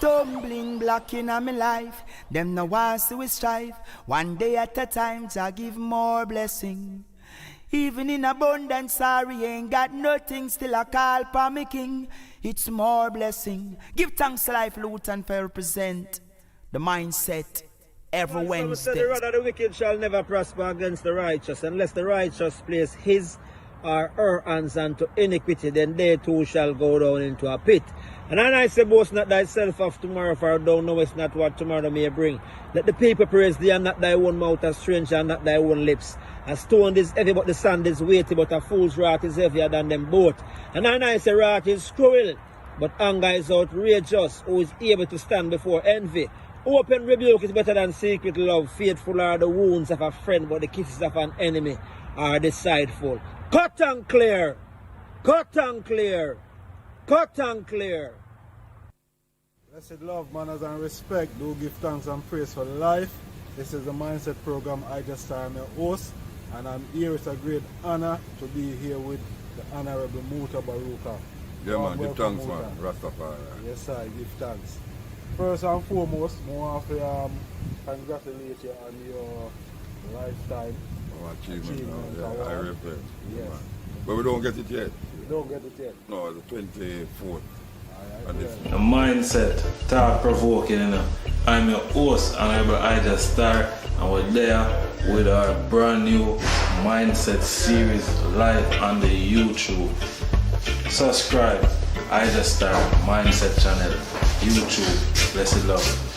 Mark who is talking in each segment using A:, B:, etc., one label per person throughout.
A: Stumbling block in my life, them no want to we strive. One day at a time, Jah give more blessing. Even in abundance, sorry, ain't got nothing, still I call for me king. It's more blessing. Give thanks to Life Luton for represent the mindset every Wednesday.
B: The rod of the wicked shall never prosper against the righteous, unless the righteous place his or her hands unto iniquity, then they too shall go down into a pit. And I say, boast not thyself of tomorrow, for thou knowest not what tomorrow may bring. Let the people praise thee, and not thy own mouth, a stranger, and not thy own lips. A stone is heavy, but the sand is weighty, but a fool's wrath is heavier than them both. And I say, wrath is cruel, but anger is outrageous. Who is able to stand before envy? Open rebuke is better than secret love. Faithful are the wounds of a friend, but the kisses of an enemy are deceitful. Cut and clear. Cut and clear. Cut and clear.
C: Blessed love, manners and respect. Do give thanks and praise for life. This is the Mindset Program. IjahStars, I'm your host, and I'm here. It's a great honor to be here with the Honorable Muta Baruka.
D: Yeah, man, give thanks, man. Rastafari.
C: Yes, sir, give thanks. First and foremost, I want to congratulate you on your lifetime
D: achievement. Yeah, I repent.
C: Yes.
D: Man. But we don't get it yet.
C: You don't get it yet?
D: No, it's the 24th.
E: The mindset, thought-provoking, you know. I'm your host, Honorable IjahStars, and we're there with our brand new mindset series live on the YouTube. Subscribe, IjahStars Mindset channel, YouTube. Blessed love.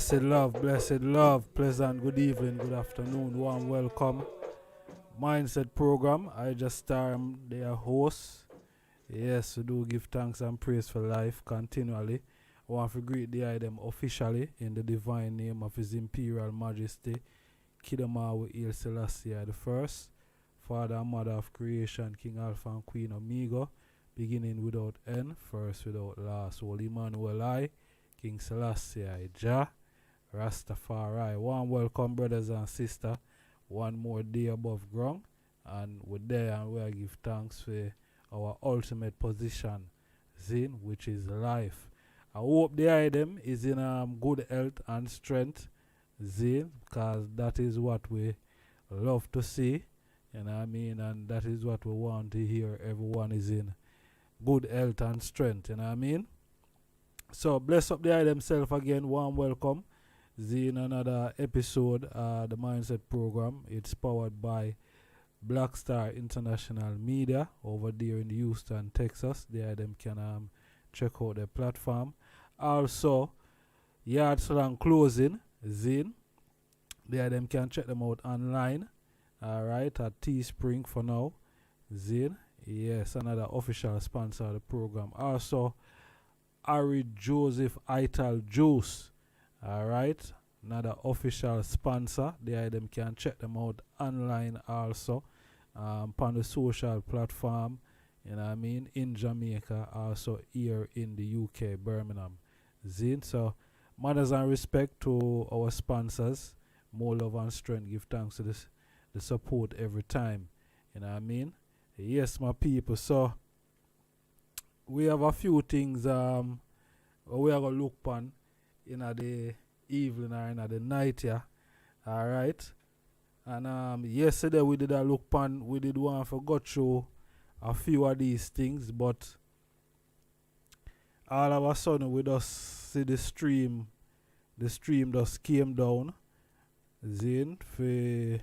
C: Blessed love, pleasant good evening, good afternoon, warm welcome. Mindset program, IjahStars, I'm their host. Yes, we do give thanks and praise for life continually. I want to greet the item officially in the divine name of His Imperial Majesty, Kidamawi Il Selassie the First, Father and Mother of Creation, King Alpha and Queen Omega, beginning without end, first without last. Holy Emmanuel I, King Selassie I, Jah, Rastafari. Warm welcome, brothers and sisters. One more day above ground, and we're there and we give thanks for our ultimate position, Zin, which is life. I hope the item is in good health and strength, Zin, because that is what we love to see, you know what I mean, and that is what we want to hear. Everyone is in good health and strength, you know what I mean. So bless up the item self again. Warm welcome. In another episode, the Mindset program. It's powered by Black Star International Media over there in Houston, Texas. There them can check out their platform. Also, Yard Slang Closing, Zin. There them can check them out online. Alright, at Teespring for now. Zin. Yes, another official sponsor of the program. Also, Ari Joseph Ital Juice. Alright, another official sponsor. There them can check them out online also, on the social platform, you know what I mean, in Jamaica, also here in the UK, Birmingham. Zin. So manners and respect to our sponsors. More love and strength. Give thanks to this, the support every time, you know what I mean. Yes, my people. So we have a few things we are gonna look upon in the evening or in the night here. Alright. And yesterday we did a look pan, we did one for go through a few of these things, but all of a sudden we just see the stream just came down, Zin, for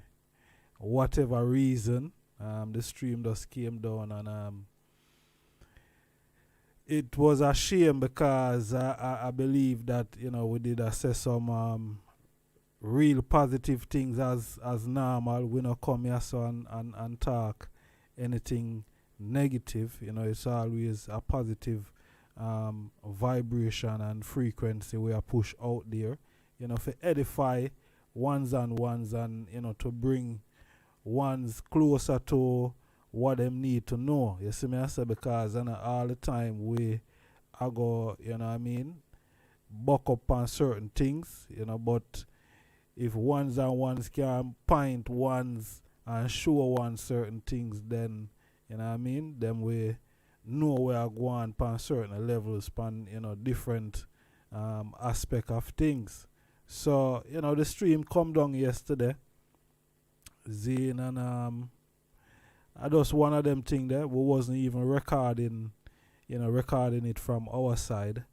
C: whatever reason. The stream just came down, and it was a shame because I believe that, you know, we did assess some real positive things as normal. We not come here so and talk anything negative. You know, it's always a positive vibration and frequency we are push out there, you know, for edify ones and you know, to bring ones closer to what them need to know. You see me I say, because all the time we go, you know what I mean, buck up on certain things, you know, but if ones can point ones and show one certain things, then, you know what I mean, then we know we are going on certain levels, on, you know, different aspect of things. So, you know, the stream come down yesterday, Zane, and I just one of them thing there. We wasn't even recording it from our side.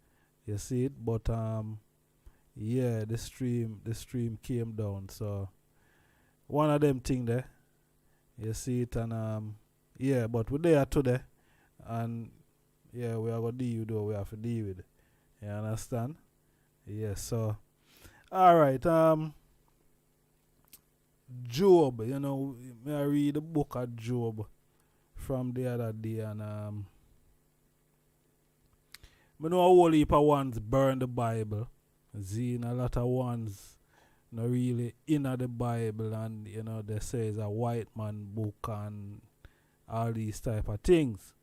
C: You see it, but yeah, the stream came down. So one of them thing there. You see it, and yeah, but we're there today, and yeah, we are gonna deal with what we have to deal with. You understand? Yeah. So all right. Job, you know, I read the book of Job from the other day, and I know a whole heap of ones burn the Bible. Seeing a lot of ones not really in the Bible, and you know, they say it's a white man book and all these type of things.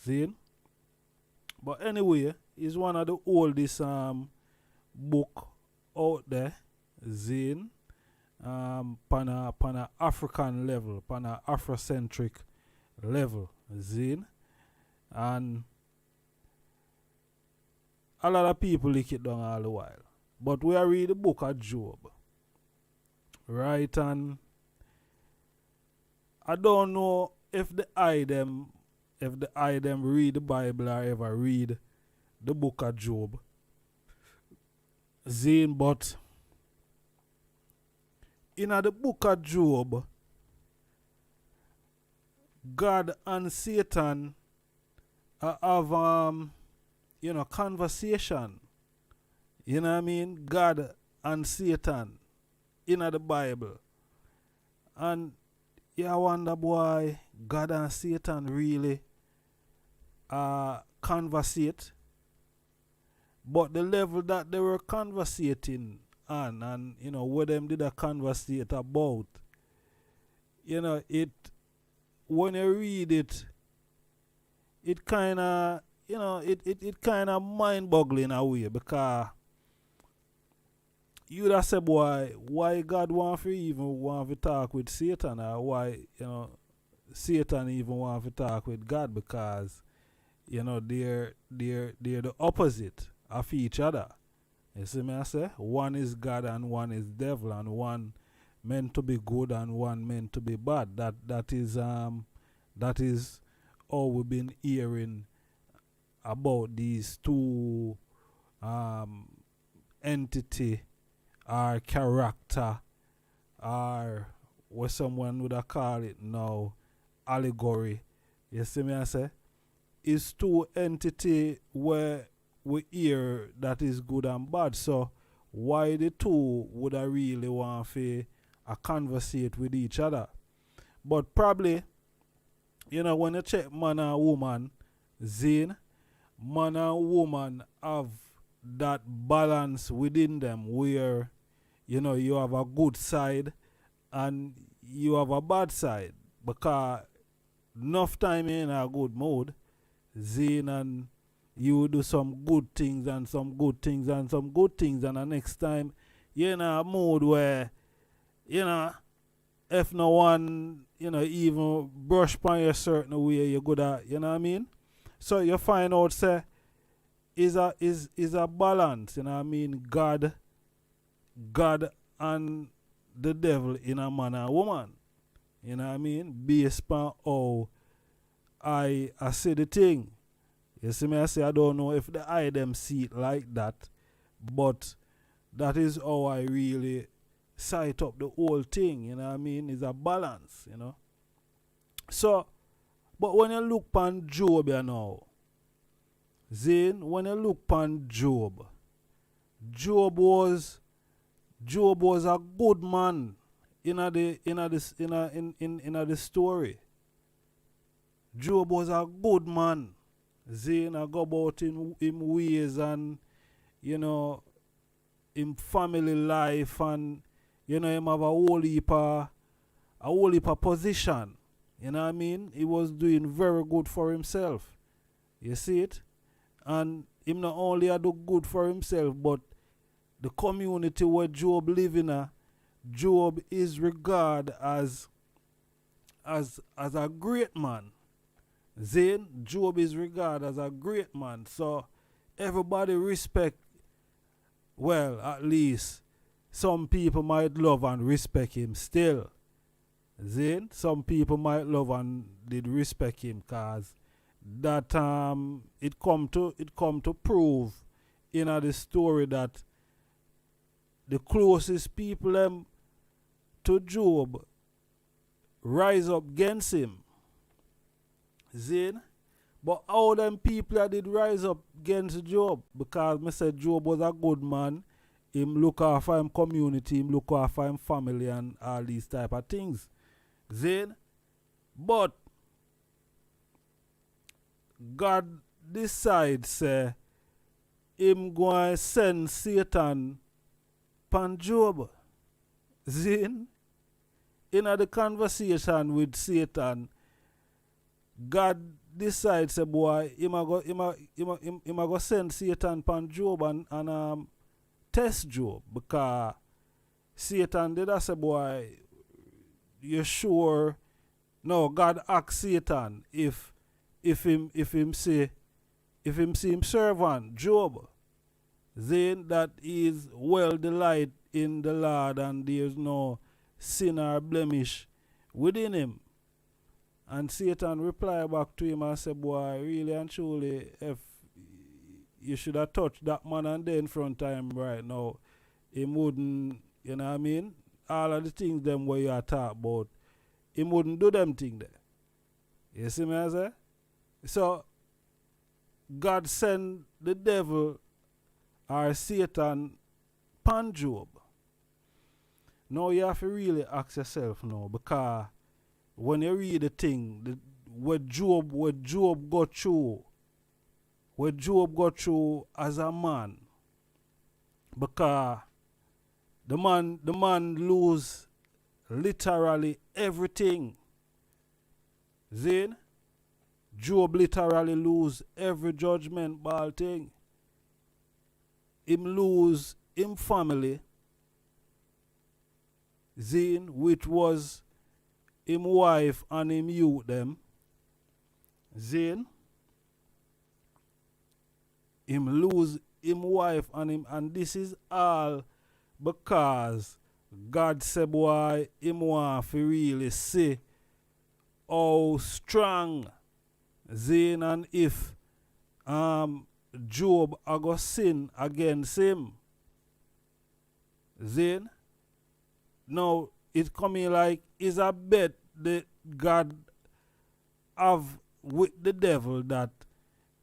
C: See? But anyway, it's one of the oldest book out there, Zine. Pan a African level, pan a Afrocentric level, Zine. And a lot of people lick it down all the while. But we are reading the book of Job, right? And I don't know if the eye them read the Bible or ever read the book of Job, Zine, but in the book of Job, God and Satan have you know, conversation. You know what I mean? God
F: and Satan in the Bible. And you wonder, boy, God and Satan really conversate. But the level that they were conversating on, and what them did a conversate about, it, when you read it, it kind of, it kind of mind-boggling in a way, because you'd have said, boy, why God want to talk with Satan, or why, Satan even want to talk with God, because, they're the opposite of each other. You see me I say? One is God and one is devil, and one meant to be good and one meant to be bad. That is all we've been hearing about these two entity or character, or what someone would have called it now, allegory. You see me I say? It's two entity where we hear that is good and bad. So why the two would I really want to conversate with each other? But probably, when you check man and woman, Zane, man and woman have that balance within them where, you have a good side and you have a bad side. Because enough time in a good mood, Zane and you do some good things and some good things and some good things, and the next time you're in a mood where, if no one, even brush by a certain way, you're good at, you know what I mean? So you find out, say, is a balance, you know what I mean? God and the devil in a man and woman, you know what I mean? Based on how I see the thing. You see me, I say, I don't know if the eye them see it like that, but that is how I really sight up the whole thing, you know what I mean? It's a balance, So, but when you look upon Job now, Zane, when you look upon Job was a good man in the story. Job was a good man. Zane I go about him ways, and him family life, and him have a whole heap of position. You know what I mean? He was doing very good for himself. You see it? And him not only do good for himself, but the community where Job live in, Job is regarded as a great man. Zane, Job is regarded as a great man. So everybody respect, well, at least some people might love and respect him still. Zane, some people might love and did respect him, cause that it come to prove in the story that the closest people to Job rise up against him. Zane, but how them people did rise up against Job? Because me said Job was a good man. Him look after him community, him look after him family, and all these type of things. Zane, but God decides, say, him going to send Satan pan Job. Zane, in the conversation with Satan, God decides, say, boy, him a go send Satan pan Job and test Job, because Satan did say, boy, you sure? No, God asked Satan if him see him servant Job, then that he is well delight in the Lord and there is no sin or blemish within him. And Satan replied back to him and said, boy, really and truly, if you should have touched that man and there in front of him right now, he wouldn't, you know what I mean? All of the things them where you are talking about, he wouldn't do them things there. You see me I say? So, God sent the devil or Satan pan Job. Now you have to really ask yourself now, because when you read the thing, what Job got through, as a man, because the man lose literally everything. Zin, Job literally lose every judgment ball thing. Him lose him family, Zin, which was him wife and him youth them. Zin, him lose him wife and him, and this is all because God said, boy, him want to really see how strong Zin, and if Job a go sin against him. Zin, now it coming like is a bet that God have with the devil, that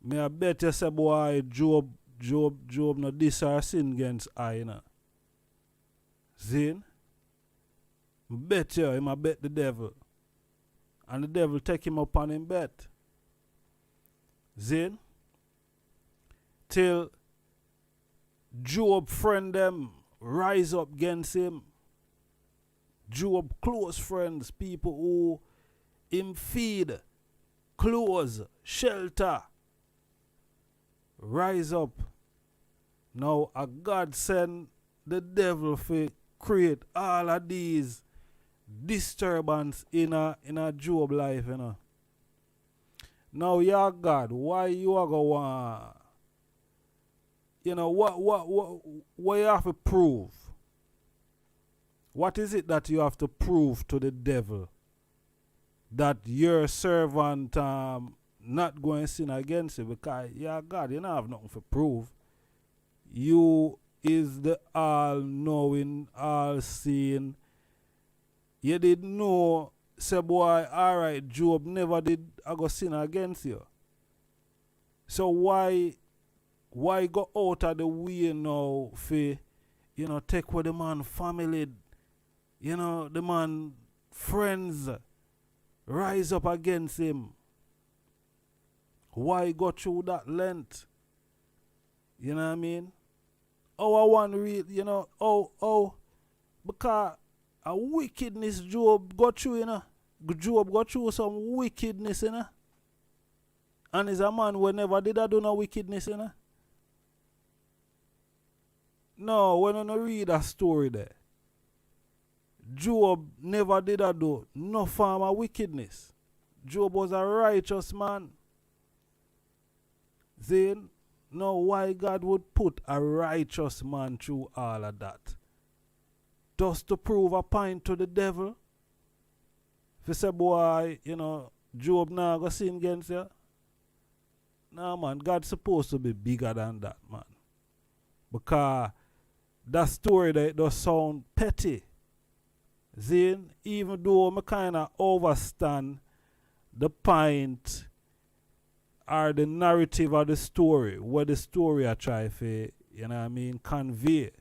F: me I bet you say, boy, Job no this or sin against I, you know. Zin, bet you him a bet the devil, and the devil take him up on him bet. Zin, till Job friend them rise up against him. Job close friends, people who him feed, clothes, shelter, rise up. Now a God send the devil to create all of these disturbance in a Job life, you know. Now yeah, God, why you are going want, you know, what you have to prove? What is it that you have to prove to the devil that your servant not going to sin against you? Because yeah, God, you don't have nothing to prove. You is the all-knowing, all-seeing. You did know, say boy, alright, Job never did go sin against you. So why go out of the way now for, you know, take with the man family, you know, the man friends rise up against him? Why go through that length? You know what I mean? Oh, I want to read, you know, because a wickedness Job got through, you know. Job got through some wickedness, you know. And is a man who never did do no wickedness, you know. No, when you read a story there, Job never did do no form of wickedness. Job was a righteous man. Then, now why God would put a righteous man through all of that? Just to prove a point to the devil? If you say, boy, you know, Job now go sin against you? Nah, man, God's supposed to be bigger than that, man. Because that story that does sound petty. Then, even though I kind of overstand the point or the narrative of the story, what the story I try to, you know what I mean, convey,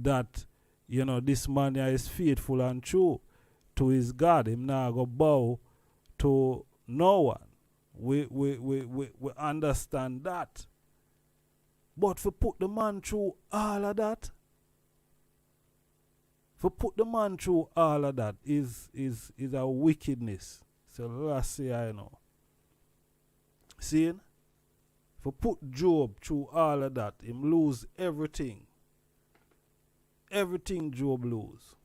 F: that, you know, this man here is faithful and true to his God. Him now go bow to no one. We understand that. But for put the man through all of that, is a wickedness. So let's say I know. Seeing? For put Job through all of that, him lose everything. Everything Job lose.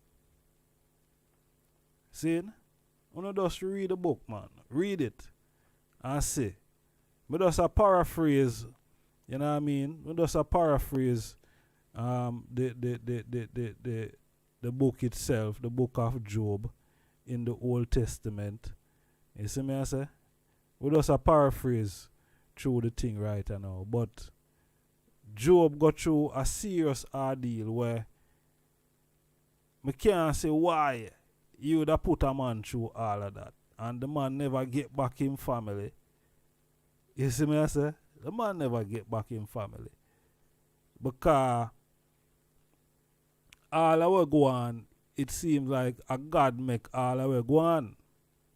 F: Seeing? You know, just read the book, man. Read it and see. Me just a paraphrase, you know what I mean? Me just a paraphrase the book itself, the book of Job in the Old Testament. You see me I say? We just a paraphrase through the thing right now. But Job got through a serious ordeal where me can't say why you would have put a man through all of that. And the man never get back in family. You see me I say? The man never get back in family. Because all our go on, it seems like a God make all our go on.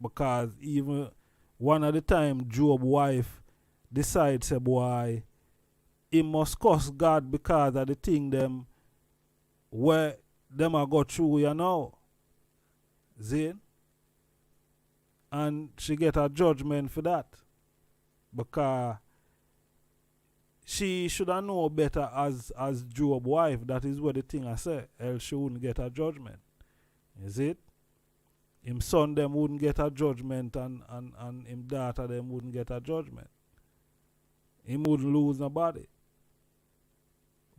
F: Because even one of the time Job wife decides say boy he must curse God because of the thing them where them a go through you know. See? And she get a judgment for that. Because she should have known better as Job wife. That is what the thing I say. Else she wouldn't get a judgment. Is it? Him son them wouldn't get a judgment and him daughter them wouldn't get a judgment. He wouldn't lose nobody.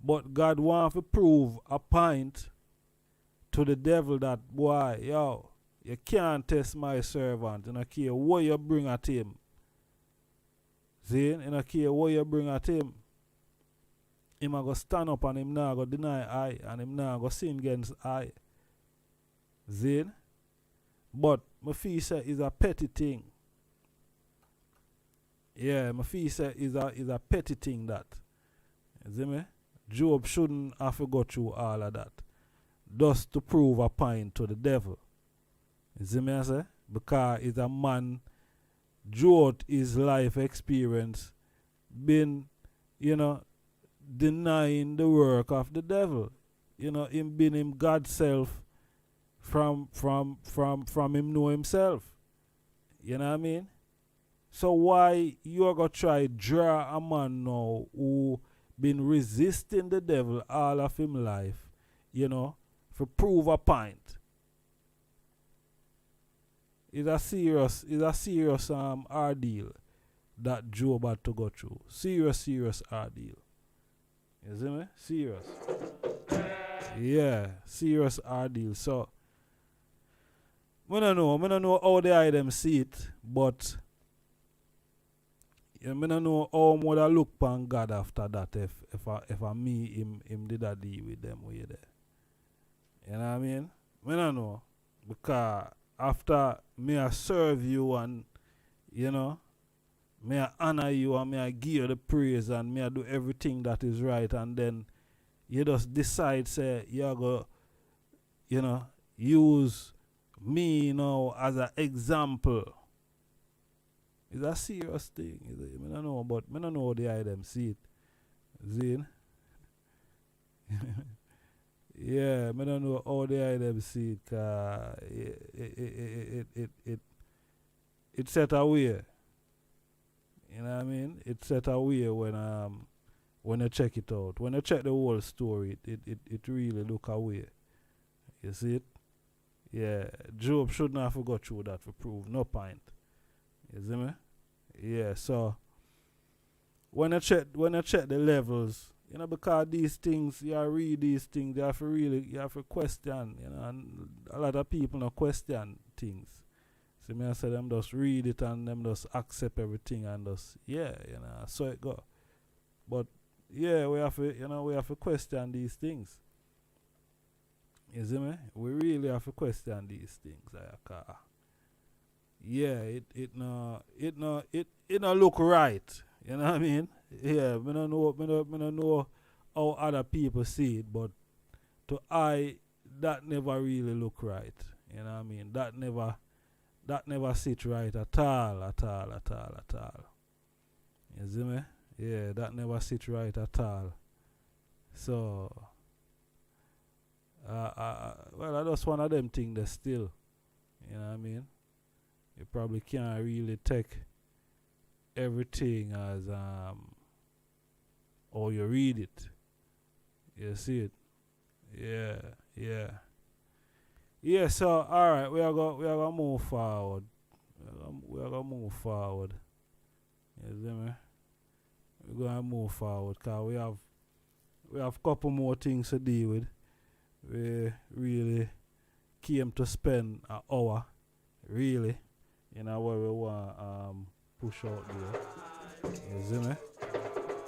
F: But God want to prove a point to the devil that boy, yo, you can't test my servant. You don't care what you bring at him. See? You don't care what you bring at him. Him a go stand up and him now go deny I and him now go sin against I. See? But my feel say is a petty thing. Yeah, my feel say is a petty thing that. You see me? Job shouldn't have to go through all of that. Just to prove a point to the devil. You see me I say? Because he's a man throughout his life experience been, denying the work of the devil. Him being him God's self from him know himself. You know what I mean? So why you are gonna try draw a man now who been resisting the devil all of him life, for prove a point? It's a serious ordeal that Job had to go through. Serious ordeal. You see me? Serious. Yeah, serious ordeal. So I don't know how the item see it, but I don't know how would I look upon God after that if I me him did a deal with them way there. You know what I mean? I don't know. Because after me I serve you and me I honor you and me I give you the praise and me I do everything that is right, and then you just decide say you're go use me as an example. It's a serious thing. I don't know, but I don't know how the item see it. Zine? Yeah, I don't know how the item see it. Cause it set away. You know what I mean? It set away when you check it out. When you check the whole story, it really look away. You see it? Yeah, Job shouldn't have to go through that for prove no point. You see me? Yeah, so when I check the levels, because these things, you read these things, you have to question, and a lot of people don't question things. So me I say them just read it and them just accept everything and just so it go. But yeah, we have to question these things. You see me? We really have to question these things. It no look right. You know what I mean? Yeah, I don't know how other people see it, but to I that never really look right. You know what I mean? That never sit right at all. You see me? Yeah, that never sit right at all. So well, that's one of them things that still, you know what I mean? You probably can't really take everything as or you read it. You see it? Yeah, so alright, we are gonna move forward. We are gonna move forward. You see me? We're gonna move forward because we have a couple more things to deal with. We really came to spend an hour, really, where we want push out there. You see me?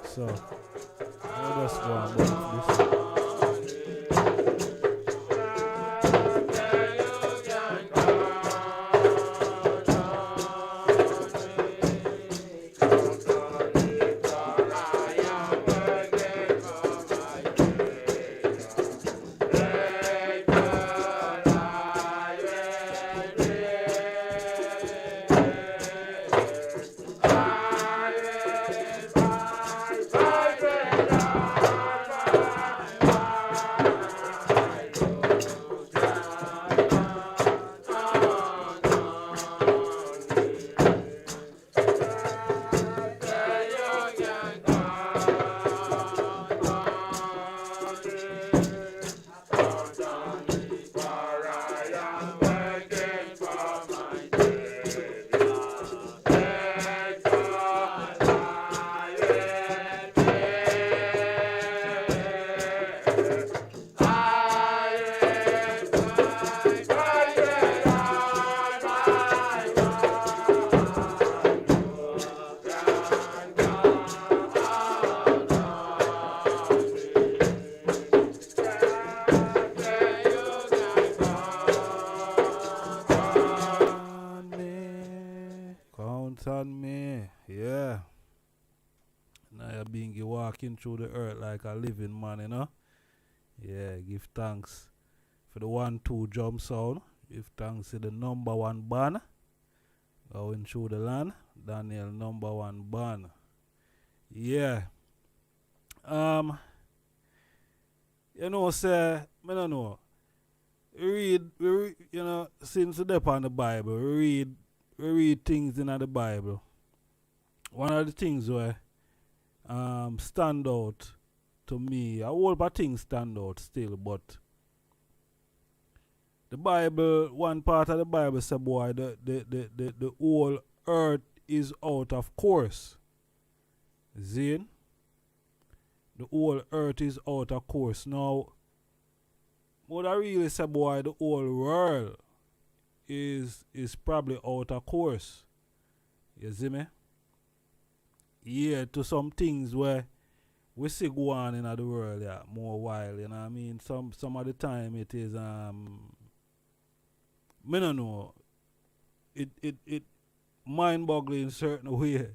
F: So let us go and move this. me? Yeah. Now you're being walking through the earth like a living man, you know? Yeah, give thanks for the 1-2 jump sound. Give thanks to the number one band going through the land. Daniel number one band. Yeah. You know, sir, I don't know. We read, you know, since the depth on the Bible, we read things in the Bible. One of the things where stand out to me, a whole lot of things stand out still, but the Bible, one part of the Bible says, boy, the whole earth is out of course. Zine? The whole earth is out of course. Now, what I really say, boy, the whole world is probably out of course. You see me? Yeah, to some things where we see go on in the world, yeah, more while, you know what I mean? Some of the time it is I don't know. It mind boggling in certain way.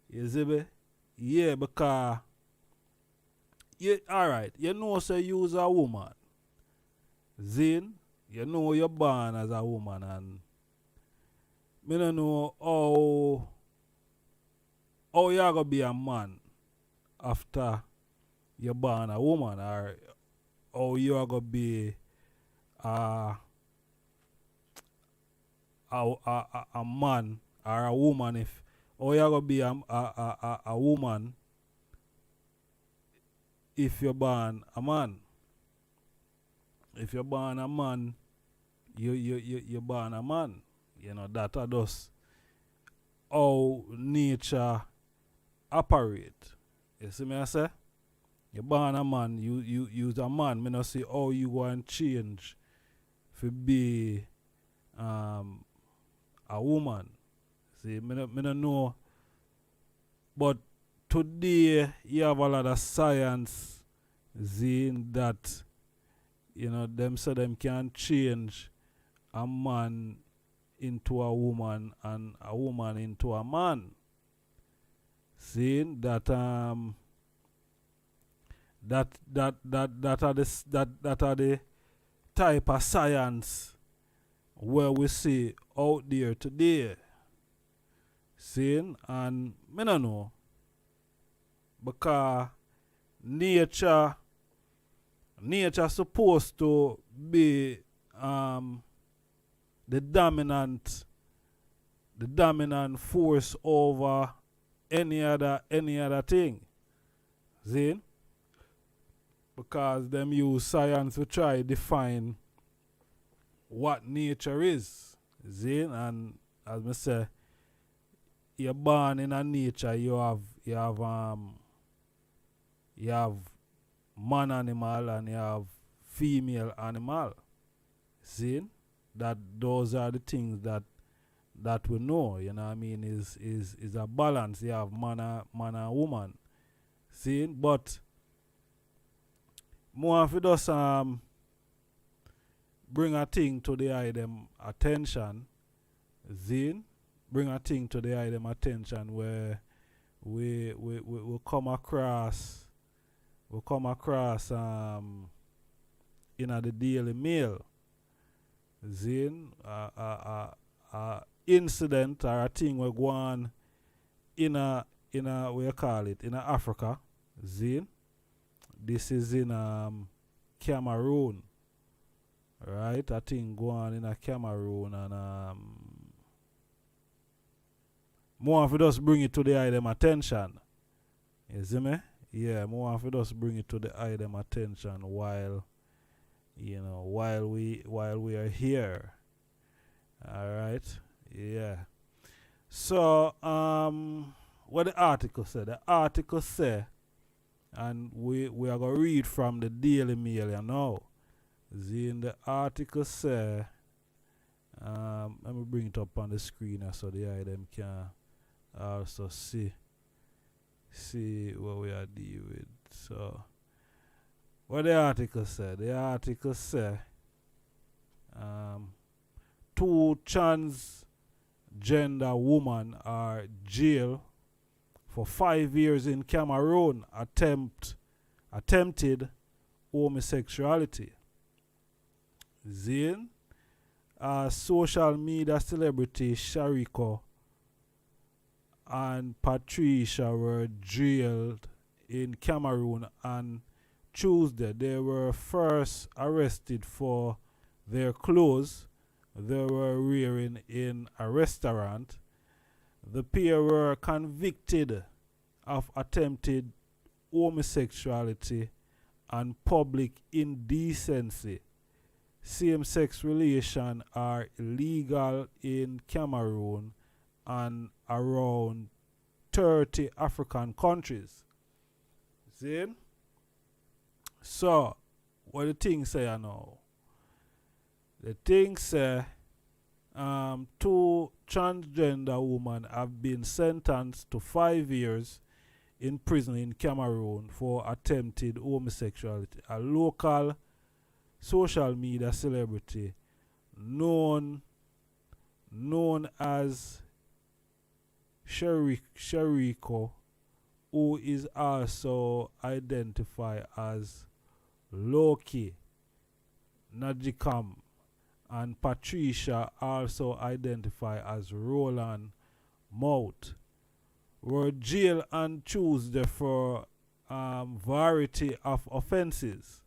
F: You see me? Yeah, because alright, you know say you's a woman. Zin, you know you're born as a woman, and I don't know how you're gonna be a man after you're born a woman, or how you're gonna be a man or a woman, if how you're gonna be a woman if you're born a man. If you're born a man, you're born a man. You know, that are just how nature operate. You see me I say? You're born a man, you's a man. Me not see how you go and change to be a woman. See, me not know. But today you have a lot of science saying that, you know, them say them can change a man into a woman and a woman into a man. Seeing that that are the type of science where we see out there today. Seeing, and I don't know, because nature supposed to be the dominant force over any other thing. See? Because them use science to try to define what nature is. See? And as I say, you're born in a nature, you have man animal and you have female animal. See? That those are the things that we know, you know what I mean, is a balance. You have man and woman. See? But more if you just bring a thing to the eye them attention, see? Bring a thing to the eye them attention where we come across in the Daily Mail. Zin, incident or a thing we go on in a what you call it, in Africa. Zin, this is in Cameroon, right? A thing go on in Cameroon, and more if we just bring it to the eye them attention. You see me? Yeah, more if we just bring it to the eye them attention while, you know, while we are here. Alright? Yeah. So what the article said? The article said, and we are gonna read from the Daily Mail, you know. In the article say, let me bring it up on the screen so the eye them can also see what we are dealing with. So what the article said? The article said 2 transgender woman are jailed for 5 years in Cameroon attempted homosexuality. Then, social media celebrity Shariko and Patricia were jailed in Cameroon on Tuesday. They were first arrested for their clothes they were wearing in a restaurant. The pair were convicted of attempted homosexuality and public indecency. Same-sex relations are illegal in Cameroon and around 30 African countries. See? So, what the thing say now? The thing say 2 transgender women have been sentenced to 5 years in prison in Cameroon for attempted homosexuality. A local social media celebrity known as Shariko, who is also identified as Loki Najikam, and Patricia, also identified as Roland Mout, were jailed on Tuesday for variety of offenses.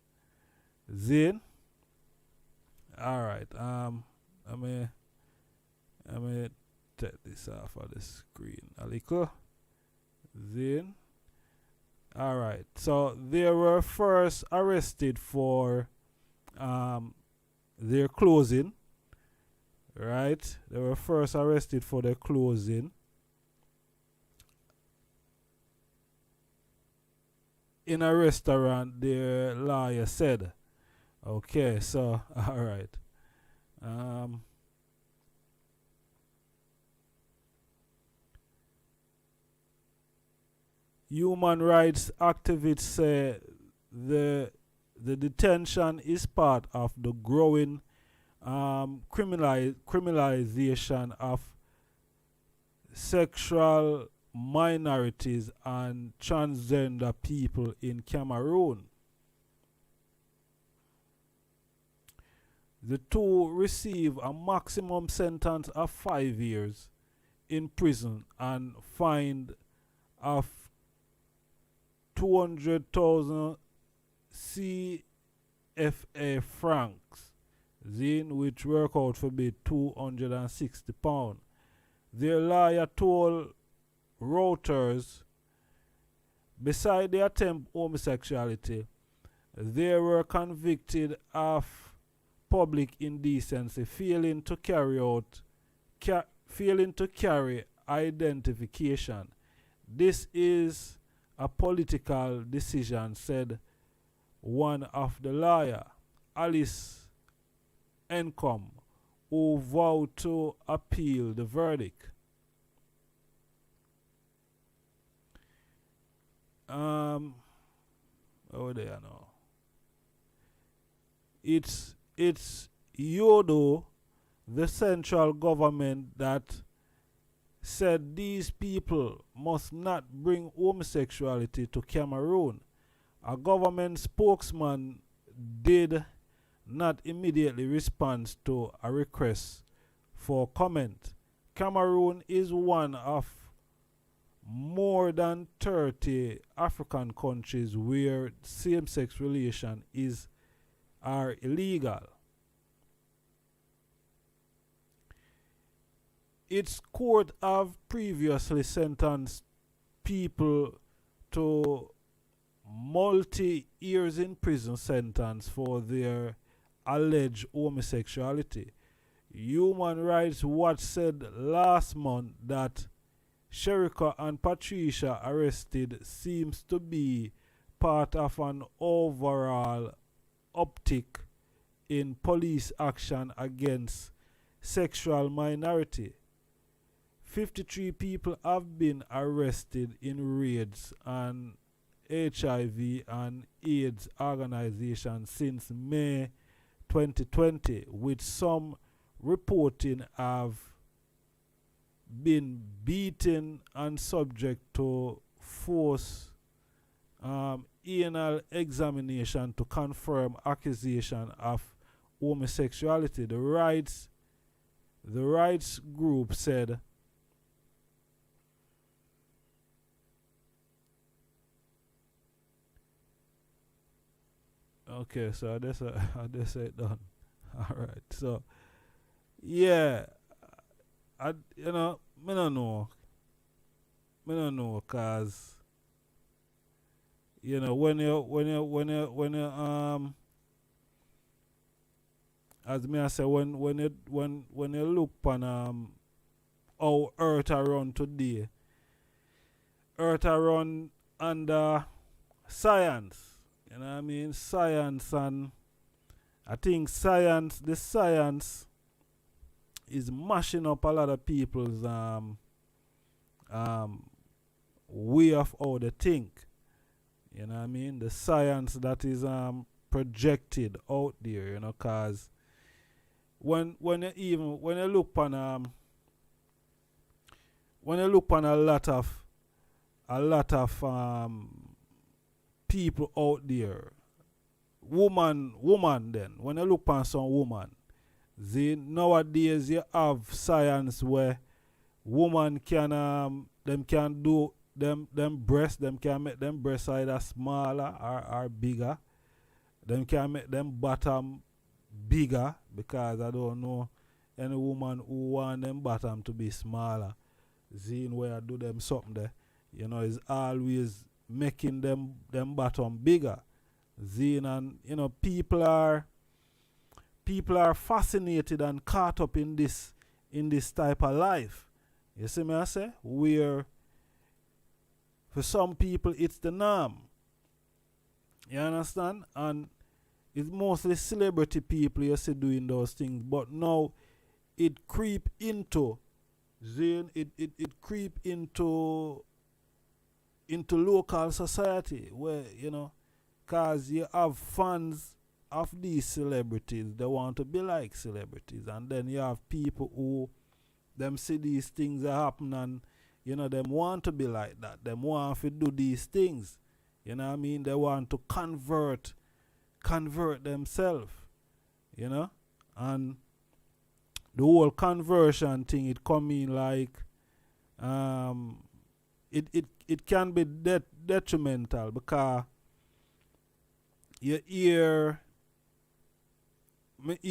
F: Then, alright, I may take this off of the screen a little. Then, alright, so they were first arrested for their closing, right? They were first arrested for their closing in a restaurant, their lawyer said. Okay, so, alright. Human rights activists say the detention is part of the growing criminalization of sexual minorities and transgender people in Cameroon. The two receive a maximum sentence of 5 years in prison and fined of 200,000 CFA francs, which work out for be £260. Their lawyer told Reuters, beside the attempt homosexuality, they were convicted of public indecency, failing to carry identification. This is a political decision, said one of the lawyer, Alice Encom, who vowed to appeal the verdict. Oh, there now. It's Yodo, the central government, that said these people must not bring homosexuality to Cameroon. A government spokesman did not immediately respond to a request for comment. Cameroon is one of more than 30 African countries where same-sex relations are illegal. Its court have previously sentenced people to multi-years in prison sentence for their alleged homosexuality. Human Rights Watch said last month that Sharika and Patricia arrested seems to be part of an overall uptick in police action against sexual minority. 53 people have been arrested in raids on HIV and AIDS organizations since May 2020, with some reporting of been beaten and subject to forced anal examination to confirm accusation of homosexuality. The rights group said okay, so I just it done. All right, so yeah, I me don't know, cause when you as me I say when you look on how Earth around today, Earth around under science. You know what I mean? Science, and I think the science is mashing up a lot of people's way of how they think. You know what I mean? The science that is projected out there, cause when you look on a lot of people out there, woman then, when you look on some woman, nowadays you have science where woman can them can do them breasts, them can make them breasts either smaller or bigger. Them can make them bottom bigger, because I don't know any woman who want them bottom to be smaller. Seeing where I do them something there, is always making them bottom bigger. Seeing, and people are fascinated and caught up in this type of life. You see me I say? Where for some people it's the norm. You understand? And it's mostly celebrity people you see doing those things. But now it creep into it creep into local society, where cause you have fans of these celebrities, they want to be like celebrities, and then you have people who them see these things that happen, and them want to be like that. Them want to do these things. You know what I mean? They want to convert themselves. And the whole conversion thing, it come in like it can be detrimental, because you hear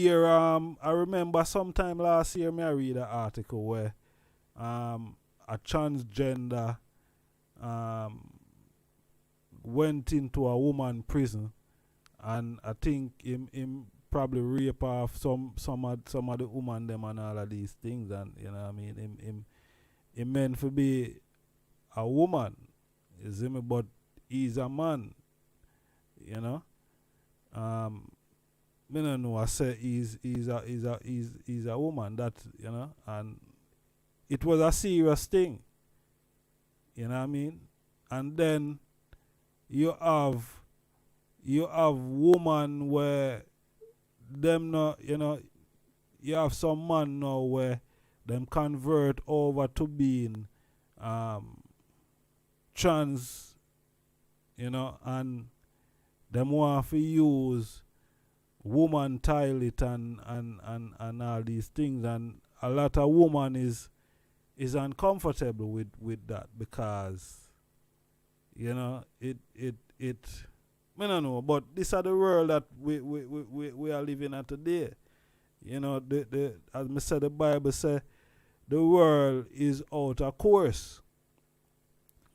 F: I remember sometime last year I read an article where a transgender went into a woman prison, and I think him probably rape off some of the woman them and all of these things, and I mean him meant to be a woman, you see me, but he's a man, me don't know, I say he's a woman, that and it was a serious thing, you know what I mean. And then you have woman where them not, you have some man now where them convert over to being trans, and them want to use woman toilet and all these things, and a lot of woman is uncomfortable with that, because it I don't know, but this is the world that we are living in today. As I said, the Bible says the world is out of course.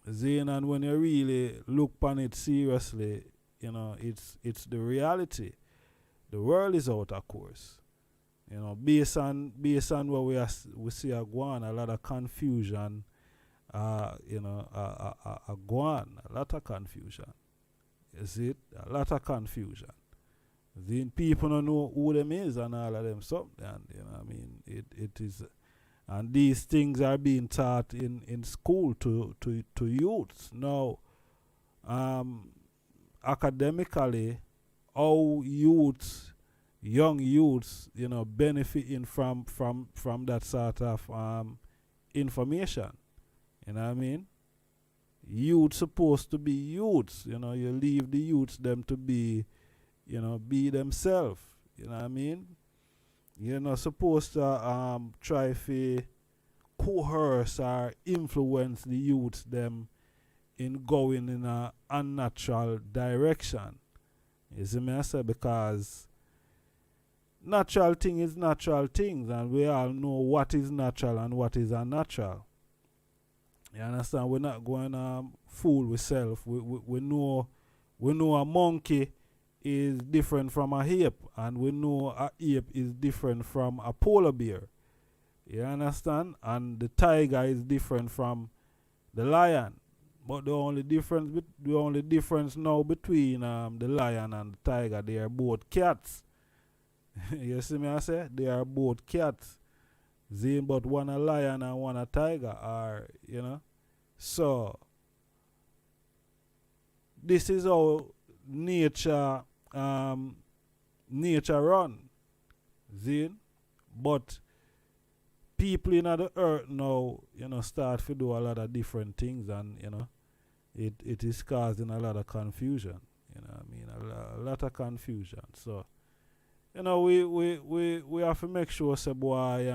F: And when you really look upon it seriously, it's the reality. The world is out of course. Based on what we see a go on, a lot of confusion. A go on, a lot of confusion. You see it? A lot of confusion. Then people don't know who them is and all of them something. And it is, and these things are being taught in school to youths. Now, academically, how young youths, benefiting from that sort of information. You know what I mean? Youth supposed to be youths. You know, you leave the youths them to be, you know, be themselves. You know what I mean? You're not supposed to try to coerce or influence the youths them in going in a unnatural direction. You see me I say, because natural thing is natural things, and we all know what is natural and what is unnatural. You understand? We're not going to fool ourselves. We know a monkey is different from a ape, and we know a ape is different from a polar bear. You understand? And the tiger is different from the lion. But the only difference now between the lion and the tiger, they are both cats. You see me I say? They are both cats. But one a lion and one a tiger are, you know. So this is how nature run. But people in the earth now, you know, start to do a lot of different things, and you know, it is causing a lot of confusion. You know what I mean? A lot of confusion. So, you know, we have to make sure, say, boy,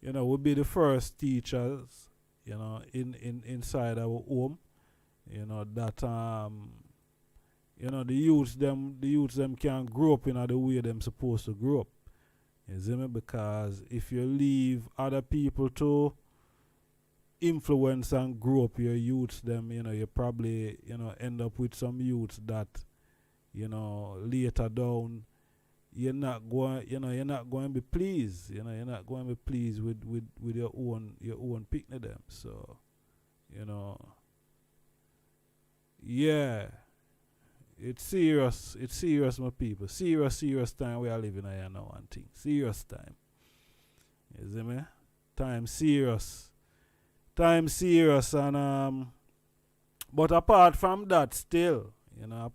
F: you know, we be the first teachers, you know, inside our home, you know, that you know, the youths them can grow up in the way them supposed to grow up. You see me? Because if you leave other people to influence and grow up your youths, them, you know, you probably, you know, end up with some youths that, you know, later down you're not going to be pleased. You know, you're not going to be pleased with your own picnic them. So, you know, yeah. It's serious, my people. Serious time we are living here now and thing. Serious time. You see me? Time serious, and but apart from that still, you know,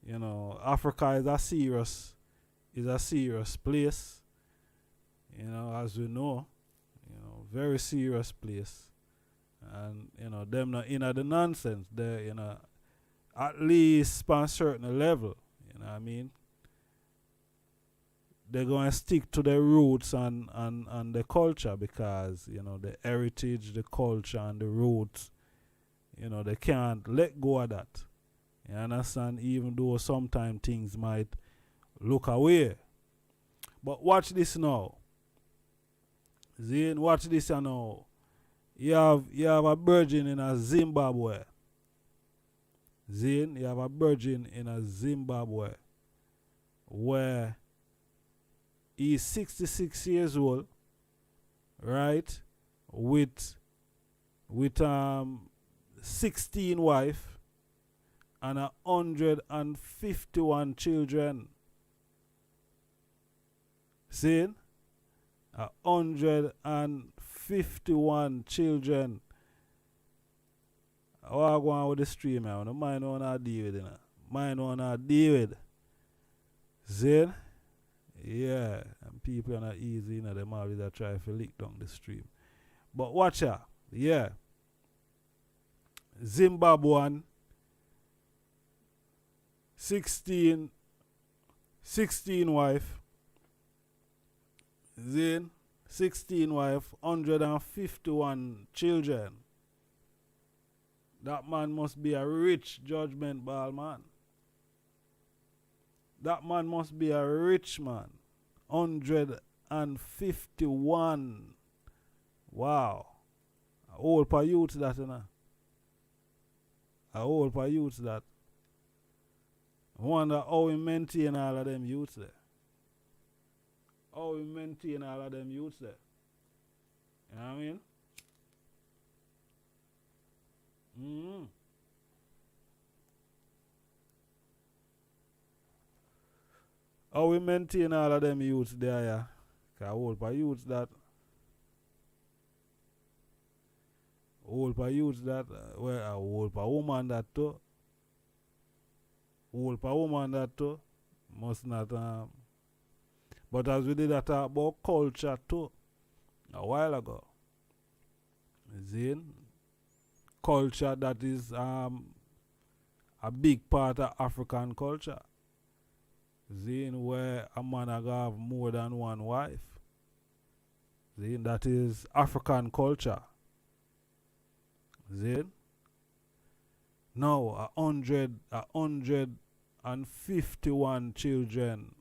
F: you know, Africa is a serious place. You know, as we know, you know, very serious place. And, you know, them not in the nonsense. They, you know, at least on a certain level, you know what I mean? They're going to stick to their roots and the culture, because, you know, the heritage, the culture, and the roots, you know, they can't let go of that. You understand? Even though sometimes things might look away. But watch this now. Zane, watch this now. You have a virgin in a Zimbabwe. Zane, you have a virgin in a Zimbabwe where he's 66 years old, right? With 16 wife and 151 children. See? 151 children. How I go on with the stream now? No mind on I deal with it. Mind on I deal with. See? Yeah. And people are not easy, you know, them always try to lick down the stream. But watch out. Yeah. Zimbabwean 16 wife. Zane, 16 wife, 151 children. That man must be a rich judgment ball man. That man must be a rich man. 151. Wow. A whole per youth that, you know. A whole per youth that. I wonder how we maintain all of them youths there. How we maintain all of them youths there. You know what I mean? How we maintain all of them youths there, yeah? Because whole per youths that. Whole per youths that. Well, a whole per woman that too. Whole per woman that too. Must not But as we did talk about culture too, a while ago. See? Culture that is a big part of African culture. See? Where a man have more than one wife. See? That is African culture. See? Now, 151 children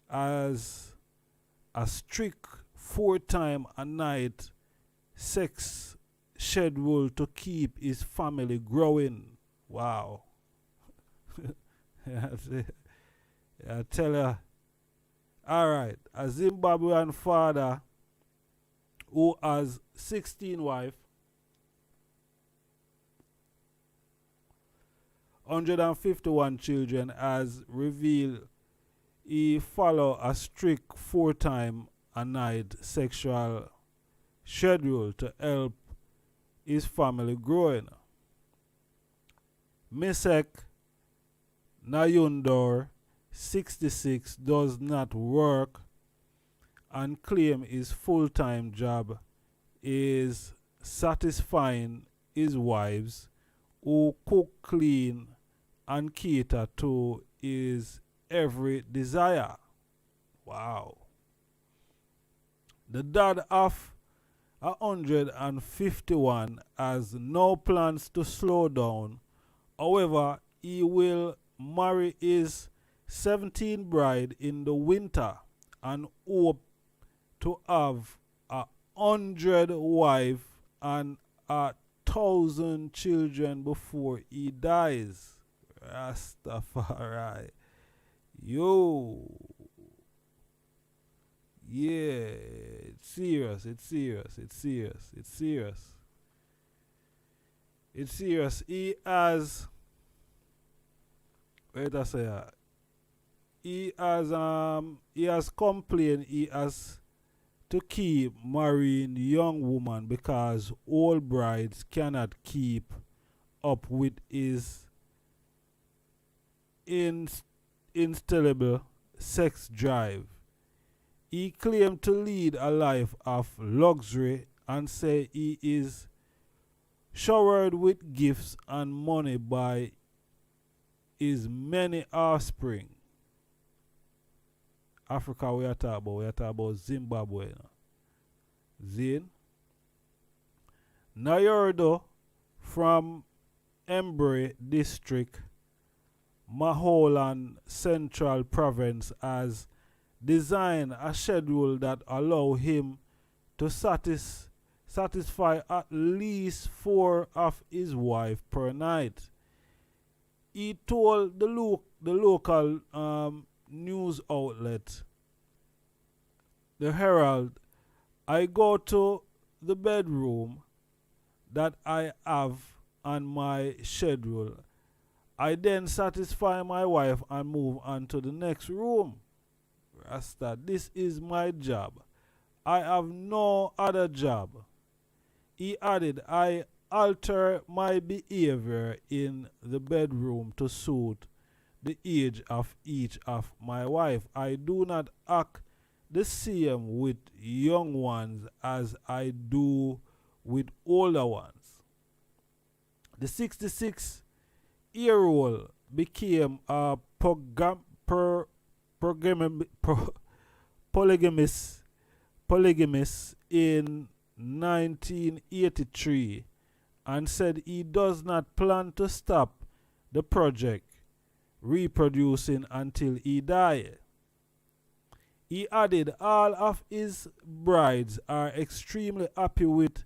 F: as a strict 4 times a night sex schedule to keep his family growing. Wow. I tell you. Alright, a Zimbabwean father who has 16 wives, 151 children, has revealed he follow a strict 4 times a night sexual schedule to help his family growing. Misek Nayundor, 66, does not work and claim his full-time job is satisfying his wives who cook, clean, and cater to his every desire. Wow. The dad of 151 has no plans to slow down. However, he will marry his 17th bride in the winter and hope to have 100 wives and 1,000 children before he dies. Rastafari. Yo. Yeah, it's serious, it's serious, it's serious, it's serious. It's serious. He has, wait a second. He has complained he has to keep marrying young woman because old brides cannot keep up with his installable sex drive. He claimed to lead a life of luxury and say he is showered with gifts and money by his many offspring. Africa we are talking about Zimbabwe. Zin Nayordo from Embre district, Maholan Central Province, has designed a schedule that allow him to satisfy at least 4 of his wife per night. He told the local news outlet, the Herald, "I go to the bedroom that I have on my schedule. I then satisfy my wife and move on to the next room. Rasta, this is my job. I have no other job." He added, "I alter my behavior in the bedroom to suit the age of each of my wife. I do not act the same with young ones as I do with older ones." The 66-year-old became a polygamist in 1983 and said he does not plan to stop the project reproducing until he dies. He added all of his brides are extremely happy with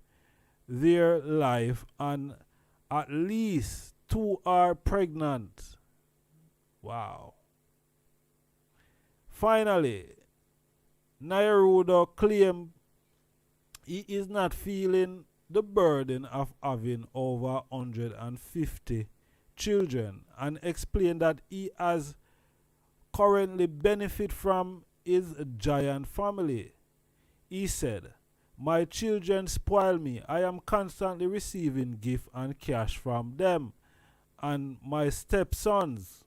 F: their life and at least 2 are pregnant. Wow. Finally, Nairudo claimed he is not feeling the burden of having over 150 children and explained that he has currently benefit from his giant family. He said, "My children spoil me. I am constantly receiving gifts and cash from them and my stepsons."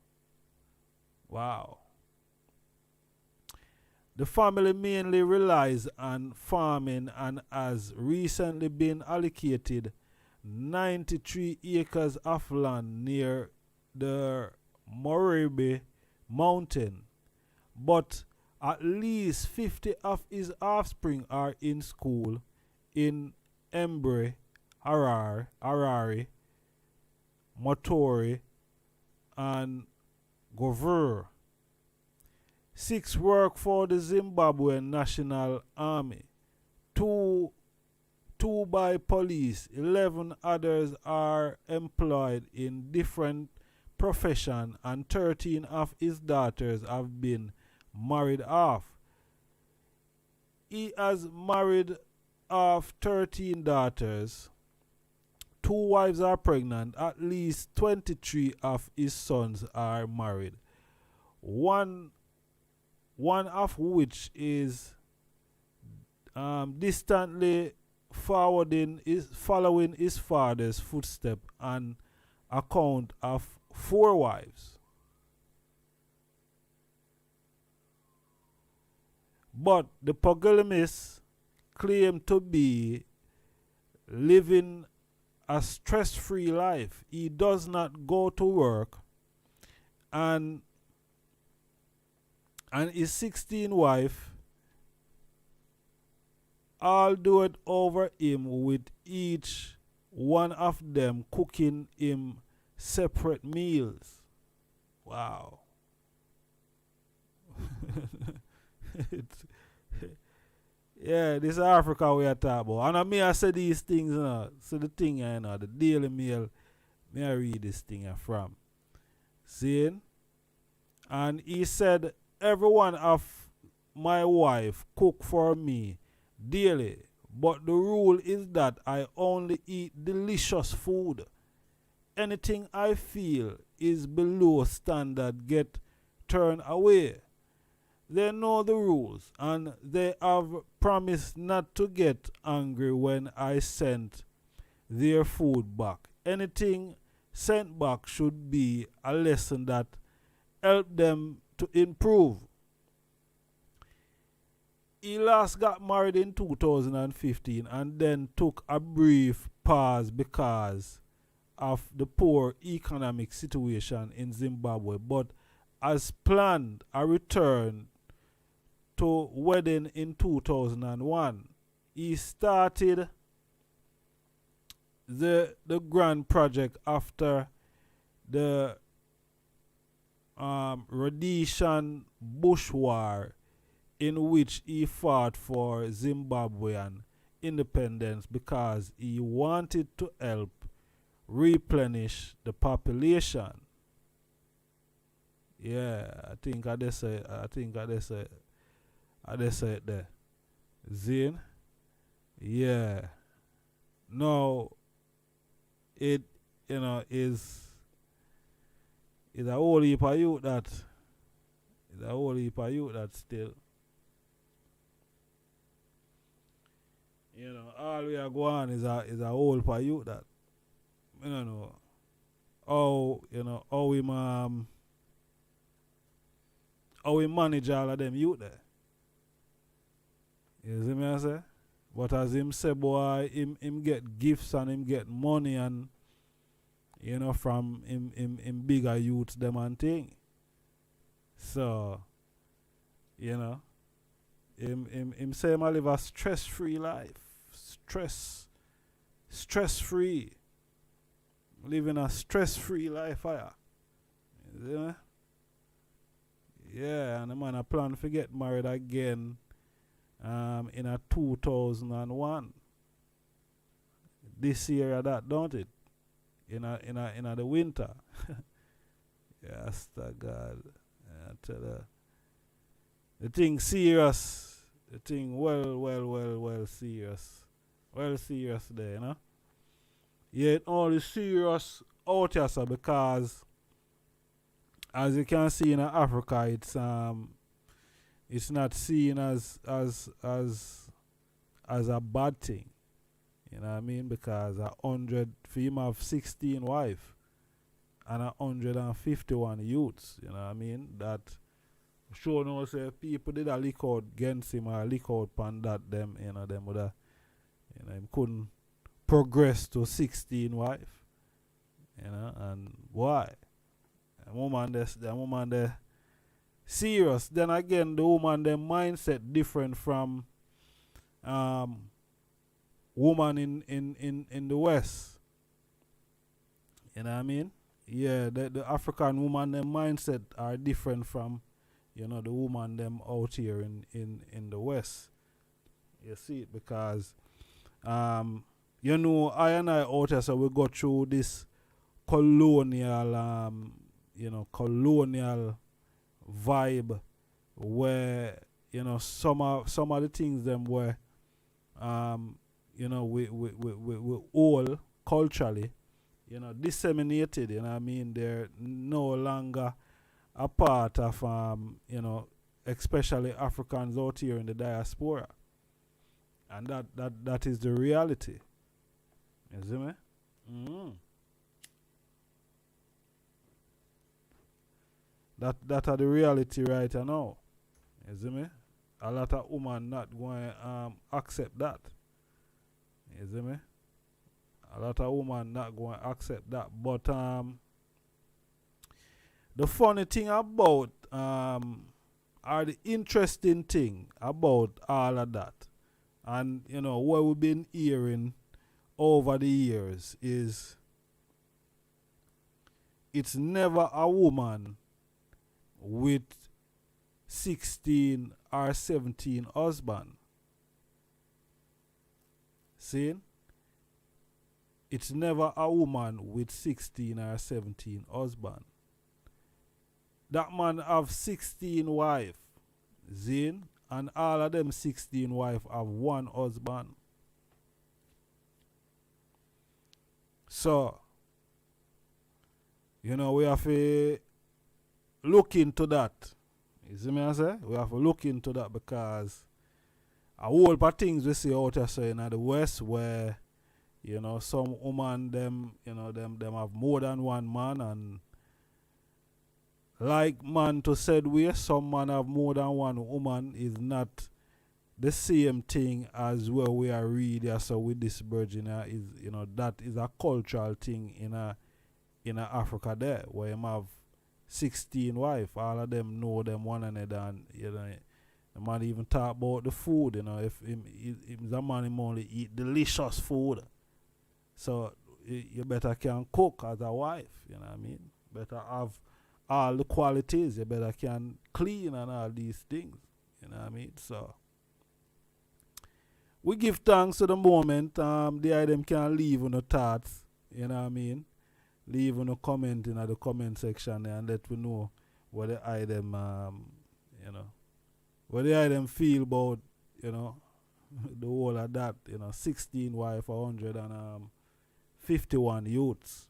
F: Wow. The family mainly relies on farming and has recently been allocated 93 acres of land near the Moribe mountain, but at least 50 of his offspring are in school in Embre, Harare, Motori, and Govur. 6 work for the Zimbabwean National Army, 2 by police, 11 others are employed in different professions, and 13 of his daughters have been married off. He has married off 13 daughters. 2 wives are pregnant. At least 23 of his sons are married. One of which is distantly following his father's footstep on account of 4 wives. But the polygamist claimed to be living a stress-free life. He does not go to work, and his 16th wife all do it over him, with each one of them cooking him separate meals. Wow. Yeah, this is Africa we are talking about. And I may I say these things, so the thing, the Daily Mail, may I read this thing from. See? And he said, every one of my wife cook for me daily, but the rule is that I only eat delicious food. Anything I feel is below standard get turned away. They know the rules, and they have promised not to get angry when I send their food back. Anything sent back should be a lesson that help them to improve. He last got married in 2015 and then took a brief pause because of the poor economic situation in Zimbabwe, but has planned a return to wedding in 2001. He started the grand project after the Rhodesian Bush War, in which he fought for Zimbabwean independence because he wanted to help replenish the population. Yeah, I think I just say it there. Zin? Yeah. No, it is a whole heap of youth that still. All we are going is a whole heap of youth that I don't know how we manage all of them youth there. You see me I say? But as him say, boy, him get gifts and him get money and from him bigger youths them and thing. So, him say him live a stress-free life. Stress-free. Living a stress-free life, You see me? Yeah, and the man a plan to get married again in a 2001. This year that, don't it? In the winter. Yes, God. I tell you. The thing serious. The thing well serious. Well serious there, Yeah, it only serious out here, sir, because as you can see in Africa, it's not seen as a bad thing. You know what I mean? Because 100 female have 16 wives and 151 youths. You know what I mean? That Show no say people did a lick out against him or lick out pan that them, them would have, him couldn't progress to 16 wife. And why? The woman there serious. Then again the woman their mindset different from woman in the West. You know what I mean? Yeah, the African woman their mindset are different from the woman them out here in the West. You see it because I and I out here, so we go through this colonial colonial vibe where some of the things them were we all culturally disseminated, I mean, they're no longer a part of especially Africans out here in the diaspora, and that is the reality. You see me? That are the reality right now. You see me? A lot of women not going to accept that. You see me? A lot of women not going to accept that. But the funny thing about or the interesting thing about all of that, and what we've been hearing over the years, is it's never a woman with 16 or 17 husband. See? It's never a woman with 16 or 17 husband. That man have 16 wife, Zane, and all of them 16 wife have one husband. So, we have to look into that. You see me I say? We have to look into that because a whole lot of things we see out here so in the West where some woman them have more than one man, and like man to said way, some man have more than one woman is not the same thing as where we are reading so with this virgin is that is a cultural thing in Africa there where you have 16 wife, all of them know them one another, and the man even talk about the food, if the man him only eat delicious food. So you better can cook as a wife, you know what I mean? Better have all the qualities, you better can clean and all these things, you know what I mean? So we give thanks to the moment. The item can leave on the thoughts, you know what I mean? Leave on a comment in the comment section and let we know what the item what the item feel about, the whole of that, 16 wife 151 youths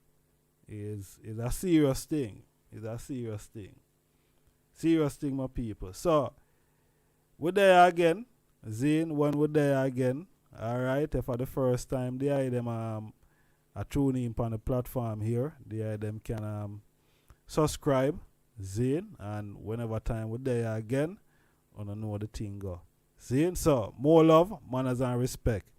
F: is a serious thing. It's a serious thing. Serious thing, my people. So we're there again. Zane, when we're there again, alright, if for the first time the item are tuning in on the platform here, the item can subscribe, Zane, and whenever time we're there again, I know the thing go. Zane, so more love, manners and respect.